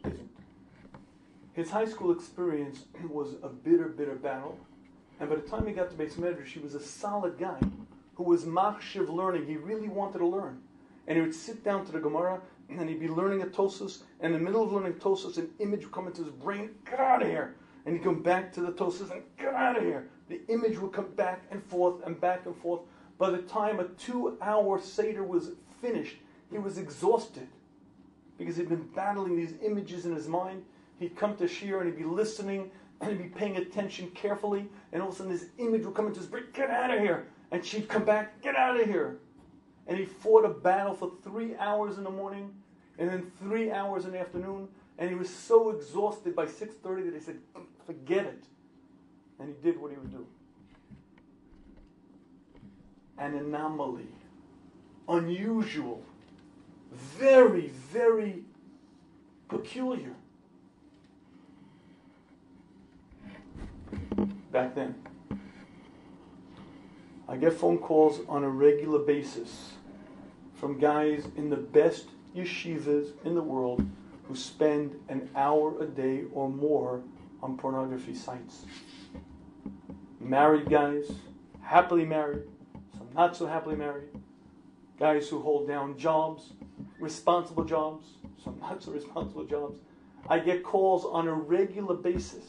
isn't. His high school experience was a bitter, bitter battle. And by the time he got to Beis Medrash, he was a solid guy who was machshiv learning. He really wanted to learn. And he would sit down to the Gemara, and he'd be learning a Tosas, and in the middle of learning Tosas, an image would come into his brain, get out of here. And he'd come back to the Tosas, and get out of here. The image would come back and forth and back and forth. By the time a 2-hour Seder was finished, he was exhausted because he'd been battling these images in his mind. He'd come to Shir and he'd be listening and he'd be paying attention carefully, and all of a sudden this image would come into his brain, get out of here. And she'd come back, get out of here. And he fought a battle for 3 hours in the morning and then 3 hours in the afternoon. And he was so exhausted by 6:30 that he said, forget it. And he did what he would do. An anomaly. Unusual. Very, very peculiar. Back then. I get phone calls on a regular basis from guys in the best yeshivas in the world who spend an hour a day or more on pornography sites. Married guys, happily married, some not so happily married, guys who hold down jobs, responsible jobs, some not so responsible jobs. I get calls on a regular basis.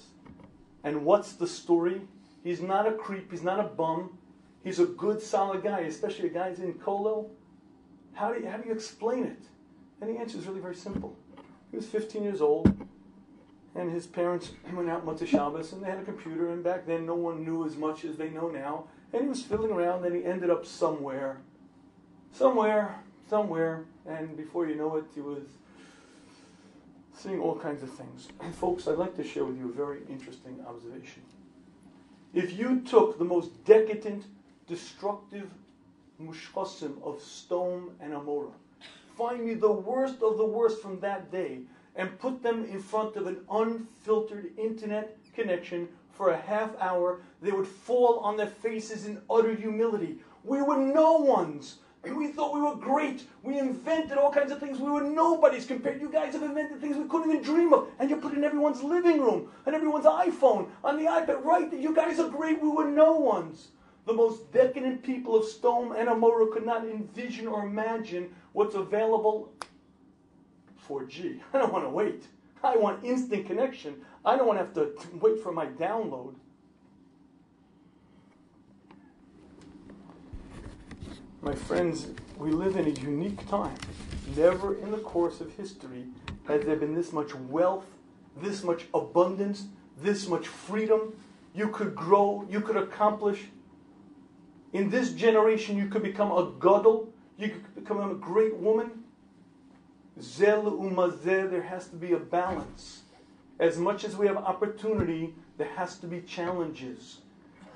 And what's the story? He's not a creep, he's not a bum. He's a good, solid guy, especially a guy's in Kollel. How do you explain it? And the answer is really very simple. He was 15 years old, and his parents went out Motzei Shabbos, and they had a computer, and back then no one knew as much as they know now. And he was fiddling around, and he ended up somewhere, and before you know it, he was seeing all kinds of things. And folks, I'd like to share with you a very interesting observation. If you took the most decadent, destructive mushkasim of Sodom and Amorah. Find me the worst of the worst from that day and put them in front of an unfiltered internet connection for a half hour. They would fall on their faces in utter humility. We were no ones. We thought we were great. We invented all kinds of things. We were nobodies compared. You guys have invented things we couldn't even dream of. And you put it in everyone's living room, on everyone's iPhone, on the iPad. Right, you guys are great. We were no ones. The most decadent people of Sodom and Amorah could not envision or imagine what's available. 4G. I don't want to wait. I want instant connection. I don't want to have to wait for my download. My friends, we live in a unique time. Never in the course of history has there been this much wealth, this much abundance, this much freedom. You could grow, you could accomplish. In this generation, you could become a gadol, you could become a great woman. Zel umazeh, there has to be a balance. As much as we have opportunity, there has to be challenges.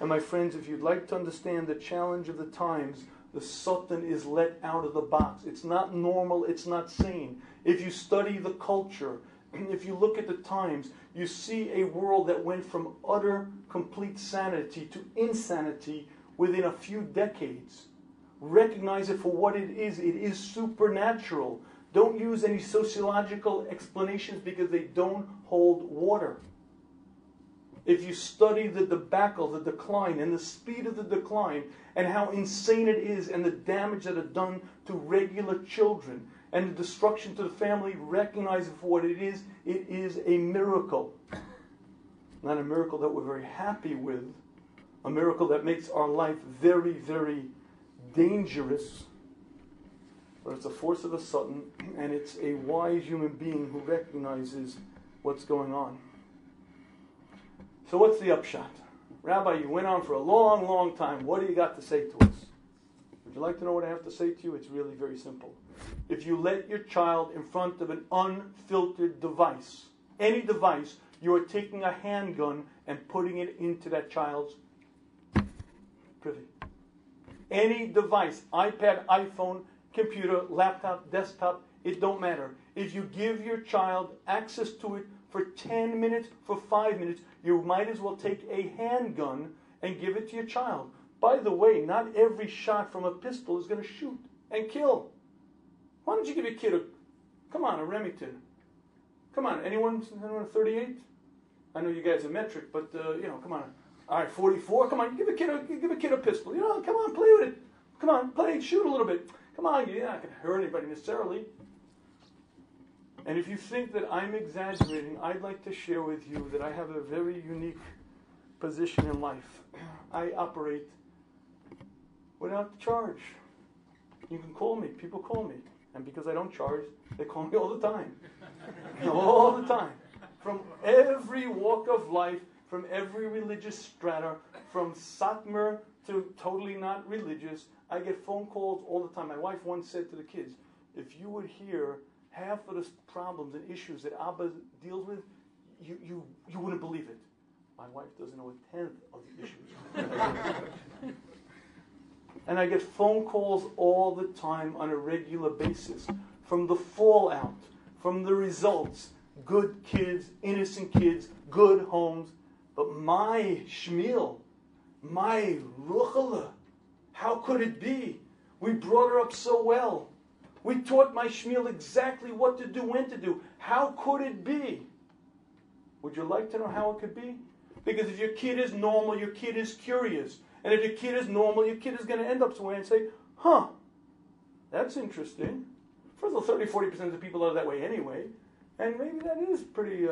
And my friends, if you'd like to understand the challenge of the times, the Satan is let out of the box. It's not normal, it's not sane. If you study the culture, if you look at the times, you see a world that went from utter, complete sanity to insanity within a few decades. Recognize it for what it is supernatural. Don't use any sociological explanations because they don't hold water. If you study the debacle, the decline, and the speed of the decline, and how insane it is, and the damage that is done to regular children, and the destruction to the family, recognize it for what it is a miracle. Not a miracle that we're very happy with, a miracle that makes our life very, very dangerous, but it's a force of the Satan, and it's a wise human being who recognizes what's going on. So what's the upshot? Rabbi, you went on for a long, long time. What do you got to say to us? Would you like to know what I have to say to you? It's really very simple. If you let your child in front of an unfiltered device, any device, you are taking a handgun and putting it into that child's privy. Any device, iPad, iPhone, computer, laptop, desktop, it don't matter. If you give your child access to it for 10 minutes, for 5 minutes, you might as well take a handgun and give it to your child. By the way, not every shot from a pistol is going to shoot and kill. Why don't you give your kid a Remington? Come on, anyone 38? I know you guys are metric, but come on. All right, 44. Come on, give a kid a pistol. Come on, play with it. Come on, play, shoot a little bit. Come on, you're not going to hurt anybody necessarily. And if you think that I'm exaggerating, I'd like to share with you that I have a very unique position in life. I operate without charge. You can call me. People call me. And because I don't charge, they call me all the time. All the time. From every walk of life, from every religious strata, from Satmar to totally not religious, I get phone calls all the time. My wife once said to the kids, if you would hear half of the problems and issues that Abba deals with, you wouldn't believe it. My wife doesn't know a tenth of the issues. And I get phone calls all the time on a regular basis from the fallout, from the results, good kids, innocent kids, good homes. But my Shmiel, my Ruchala, how could it be? We brought her up so well. We taught my Shmiel exactly what to do, when to do. How could it be? Would you like to know how it could be? Because if your kid is normal, your kid is curious. And if your kid is normal, your kid is going to end up somewhere and say, that's interesting. First of all, 30-40% of the people are that way anyway. And maybe that is pretty,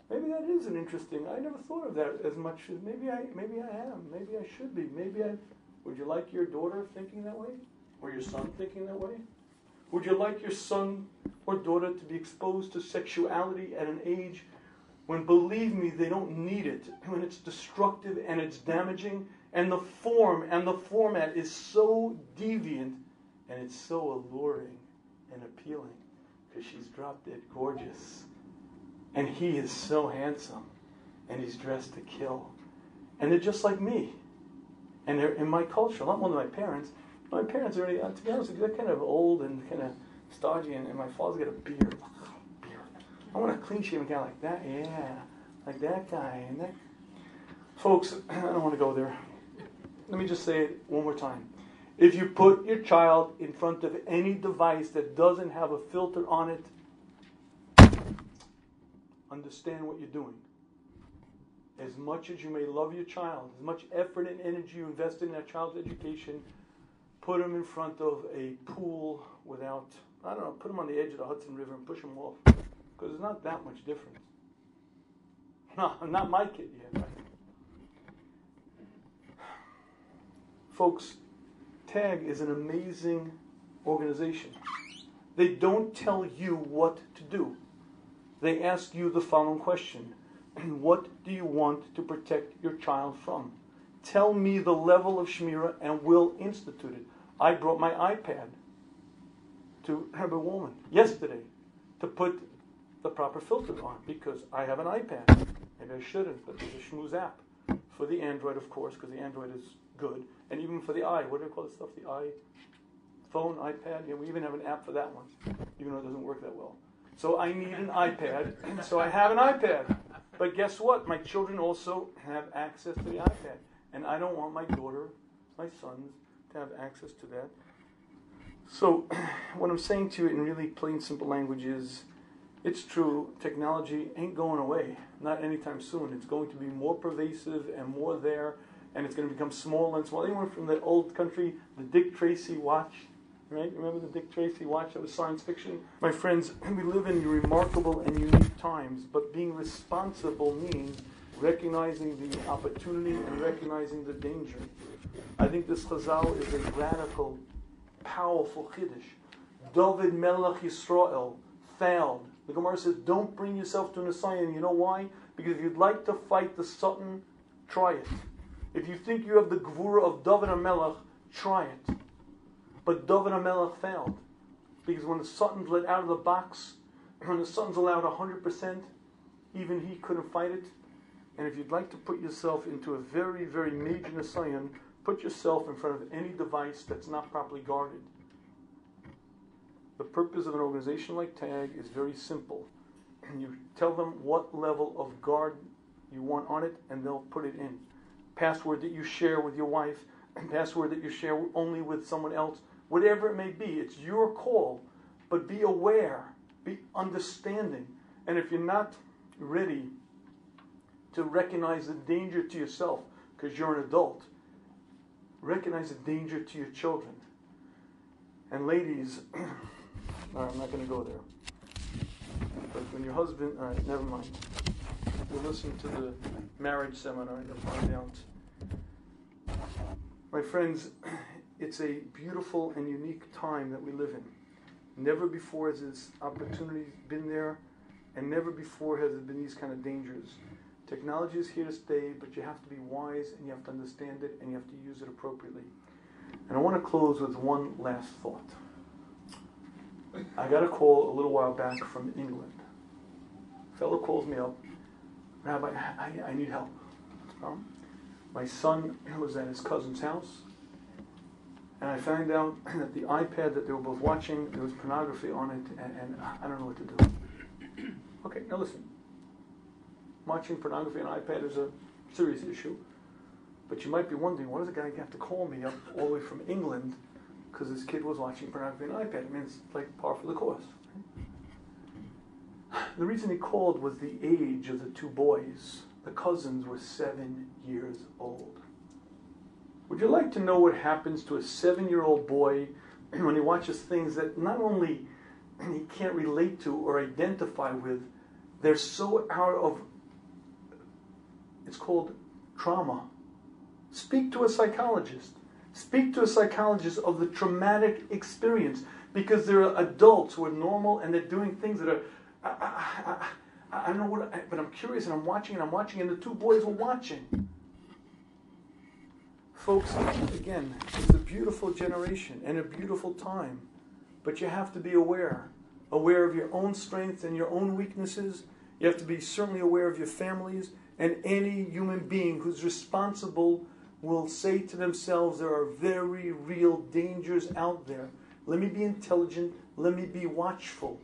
maybe that is an interesting, I never thought of that as much as maybe I am. Maybe I should be. Would you like your daughter thinking that way? Or your son thinking that way? Would you like your son or daughter to be exposed to sexuality at an age when, believe me, they don't need it, when it's destructive and it's damaging, and the form and the format is so deviant, and it's so alluring and appealing, because she's drop dead gorgeous, and he is so handsome, and he's dressed to kill, and they're just like me. And they're in my culture, a lot more than my parents. My parents are already, to be honest with you, they're kind of old and kind of stodgy, and my father's got a beard. I want a clean-shaven guy like that, yeah, like that guy. And that. Folks, I don't want to go there. Let me just say it one more time. If you put your child in front of any device that doesn't have a filter on it, understand what you're doing. As much as you may love your child, as much effort and energy you invest in that child's education, put them in front of a pool without, I don't know, put them on the edge of the Hudson River and push them off. Because there's not that much difference. No, not my kid yet. Right? Folks, TAG is an amazing organization. They don't tell you what to do. They ask you the following question. What do you want to protect your child from? Tell me the level of Shmira and we'll institute it. I brought my iPad to Herbert Woolman yesterday to put the proper filter on because I have an iPad. Maybe I shouldn't, but there's a Shmuz app for the Android, of course, because the Android is good. And even for the what do they call this stuff? The iPhone, iPad. Yeah, we even have an app for that one, even though it doesn't work that well. So I need an iPad, so I have an iPad. But guess what? My children also have access to the iPad. And I don't want my daughter, my sons, to have access to that. So what I'm saying to you in really plain, simple language is, it's true, technology ain't going away. Not anytime soon. It's going to be more pervasive and more there, and it's going to become smaller and smaller. Anyone from the old country, the Dick Tracy watch, right? Remember the Dick Tracy watch? That was science fiction. My friends, we live in remarkable and unique times, but being responsible means recognizing the opportunity and recognizing the danger. I think this Chazal is a radical, powerful Chiddush. David Melech Yisrael failed. The Gemara says, don't bring yourself to an Nisayan. You know why? Because if you'd like to fight the Sultan, try it. If you think you have the Gvura of David HaMelech, try it. But David HaMelech failed. Because when the Sultan's let out of the box, when the Sultan's allowed 100%, even he couldn't fight it. And if you'd like to put yourself into a very, very major Nisayan, put yourself in front of any device that's not properly guarded. The purpose of an organization like TAG is very simple. You tell them what level of guard you want on it, and they'll put it in. Password that you share with your wife, password that you share only with someone else, whatever it may be, it's your call. But be aware, be understanding. And if you're not ready to recognize the danger to yourself, because you're an adult, recognize the danger to your children. And ladies, I'm not going to go there. But when your husband, all right, never mind. We'll listen to the marriage seminar and you'll find out. My friends, it's a beautiful and unique time that we live in. Never before has this opportunity been there, and never before has there been these kind of dangers. Technology is here to stay, but you have to be wise and you have to understand it and you have to use it appropriately. And I want to close with one last thought. I got a call a little while back from England. A fellow calls me up, Rabbi, I need help. My son was at his cousin's house, and I found out that the iPad that they were both watching, there was pornography on it, and I don't know what to do. Okay, now listen. Watching pornography on iPad is a serious issue, but you might be wondering, why does a guy have to call me up all the way from England because his kid was watching pornography on iPad? I mean, it's like par for the course. Right? The reason he called was the age of the two boys. The cousins were 7 years old. Would you like to know what happens to a 7-year-old boy when he watches things that not only he can't relate to or identify with, they're so out of, it's called trauma. Speak to a psychologist. Speak to a psychologist of the traumatic experience, because there are adults who are normal and they're doing things that are, I don't know what, but I'm curious and I'm watching and the two boys were watching. Folks, again, it's a beautiful generation and a beautiful time, but you have to be aware of your own strengths and your own weaknesses. You have to be certainly aware of your families and any human being who's responsible will say to themselves, there are very real dangers out there. Let me be intelligent. Let me be watchful.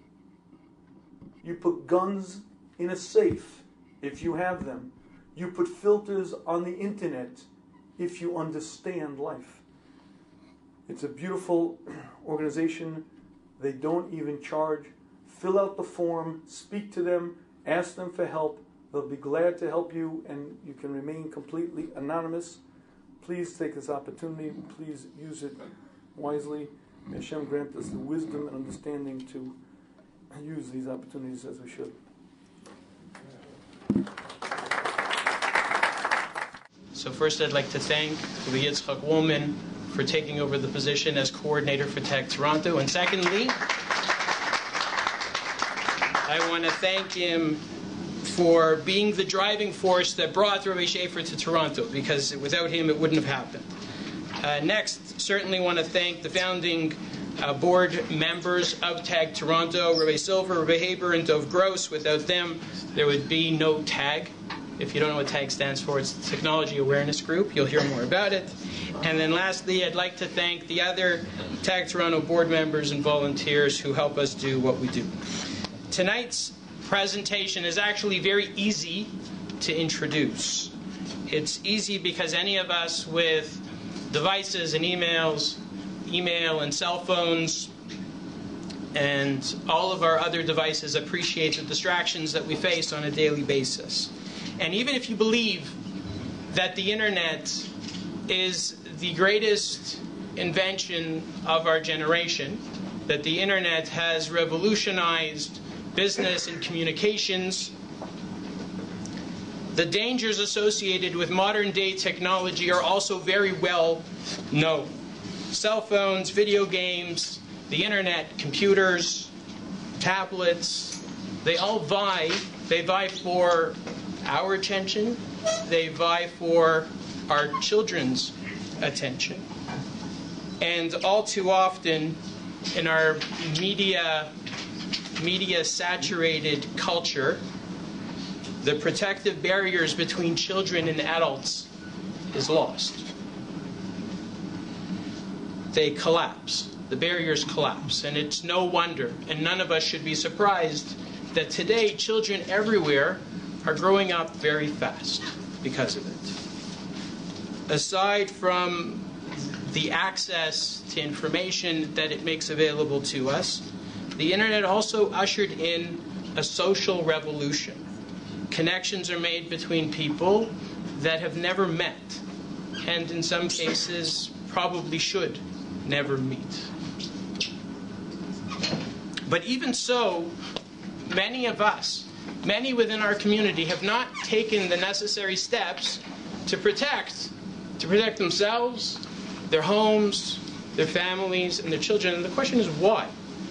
You put guns in a safe if you have them. You put filters on the internet if you understand life. It's a beautiful organization. They don't even charge. Fill out the form, speak to them, ask them for help. They'll be glad to help you, and you can remain completely anonymous. Please take this opportunity. Please use it wisely. May Hashem grant us the wisdom and understanding to use these opportunities as we should. So first I'd like to thank Rabbi Yitzchak Woolman for taking over the position as coordinator for Tech Toronto. And secondly, I want to thank him for being the driving force that brought Rabbi Schaefer to Toronto, because without him it wouldn't have happened. Next, certainly want to thank the founding board members of TAG Toronto, Rabbi Silver, Rabbi Haber, and Dov Gross. Without them, there would be no TAG. If you don't know what TAG stands for, it's the Technology Awareness Group. You'll hear more about it. And then lastly, I'd like to thank the other TAG Toronto board members and volunteers who help us do what we do. Tonight's presentation is actually very easy to introduce. It's easy because any of us with devices and email and cell phones and all of our other devices appreciate the distractions that we face on a daily basis. And even if you believe that the internet is the greatest invention of our generation, that the internet has revolutionized business and communications, the dangers associated with modern-day technology are also very well known. Cell phones, video games, the internet, computers, tablets, they all vie. They vie for our attention. They vie for our children's attention. And all too often in our media-saturated culture, the protective barriers between children and adults is lost. They collapse. The barriers collapse. And it's no wonder, and none of us should be surprised, that today children everywhere are growing up very fast because of it. Aside from the access to information that it makes available to us, the internet also ushered in a social revolution. Connections are made between people that have never met, and in some cases probably should never meet. But even so, many of us, many within our community, have not taken the necessary steps to protect themselves, their homes, their families, and their children. And the question is why?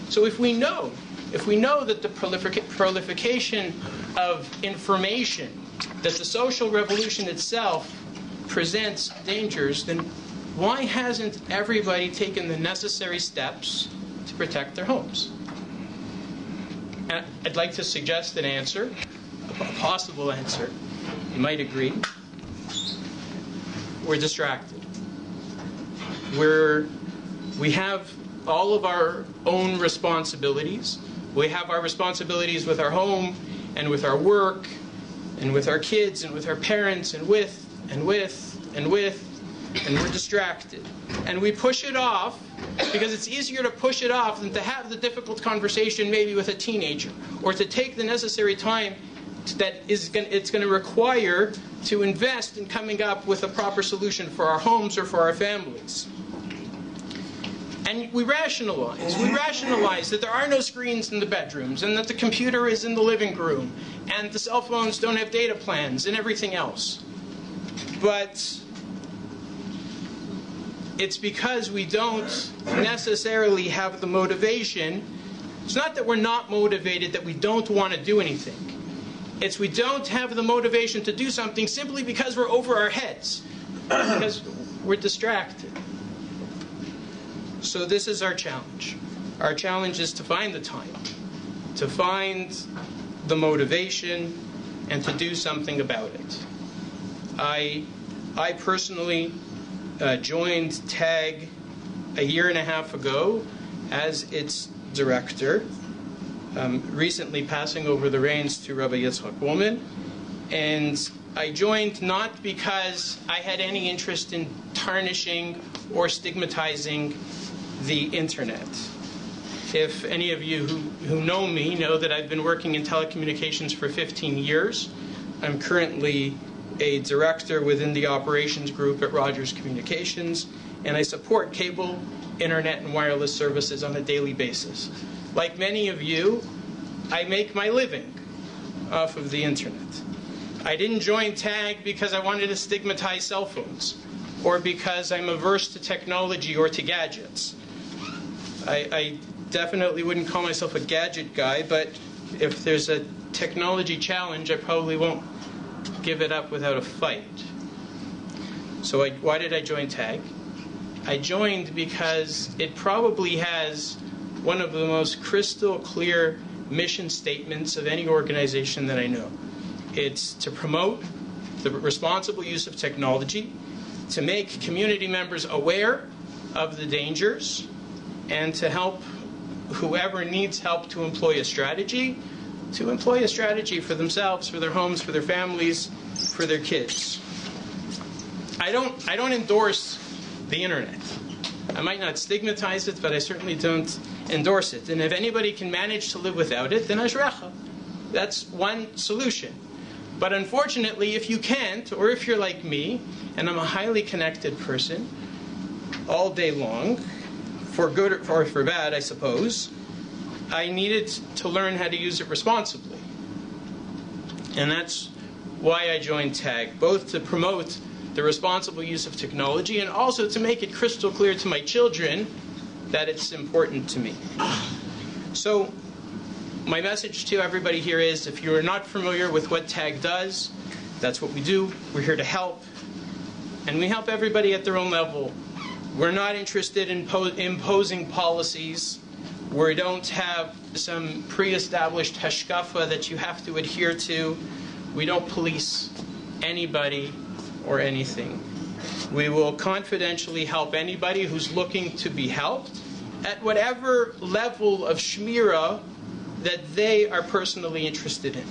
So if we know that the proliferation of information, that the social revolution itself presents dangers, then why hasn't everybody taken the necessary steps to protect their homes? And I'd like to suggest an answer, a possible answer. You might agree. We're distracted. We have all of our own responsibilities. We have our responsibilities with our home and with our work and with our kids and with our parents and we're distracted. And we push it off because it's easier to push it off than to have the difficult conversation maybe with a teenager, or to take the necessary time that it's going to require to invest in coming up with a proper solution for our homes or for our families. And we rationalize that there are no screens in the bedrooms, and that the computer is in the living room, and the cell phones don't have data plans, and everything else. But it's because we don't necessarily have the motivation. It's not that we're not motivated, that we don't want to do anything. It's we don't have the motivation to do something simply because we're over our heads, because we're distracted. So this is our challenge. Our challenge is to find the time, to find the motivation, and to do something about it. I I personally joined TAG a year and a half ago as its director, recently passing over the reins to Rabbi Yitzchak Woolman. And I joined not because I had any interest in tarnishing or stigmatizing the internet. If any of you who know me know that I've been working in telecommunications for 15 years. I'm currently a director within the operations group at Rogers Communications, and I support cable, internet, and wireless services on a daily basis. Like many of you, I make my living off of the internet. I didn't join TAG because I wanted to stigmatize cell phones or because I'm averse to technology or to gadgets. I definitely wouldn't call myself a gadget guy, but if there's a technology challenge, I probably won't give it up without a fight. So why did I join TAG? I joined because it probably has one of the most crystal clear mission statements of any organization that I know. It's to promote the responsible use of technology, to make community members aware of the dangers, and to help whoever needs help to employ a strategy for themselves, for their homes, for their families, for their kids. I don't endorse the internet. I might not stigmatize it, but I certainly don't endorse it. And if anybody can manage to live without it, then ashrecha. That's one solution. But unfortunately, if you can't, or if you're like me, and I'm a highly connected person, all day long, for good or for bad, I suppose, I needed to learn how to use it responsibly. And that's why I joined TAG, both to promote the responsible use of technology and also to make it crystal clear to my children that it's important to me. So my message to everybody here is, if you are not familiar with what TAG does, that's what we do. We're here to help. And we help everybody at their own level. We're not interested in imposing policies. We don't have some pre-established hashkafa that you have to adhere to. We don't police anybody or anything. We will confidentially help anybody who's looking to be helped at whatever level of shmira that they are personally interested in.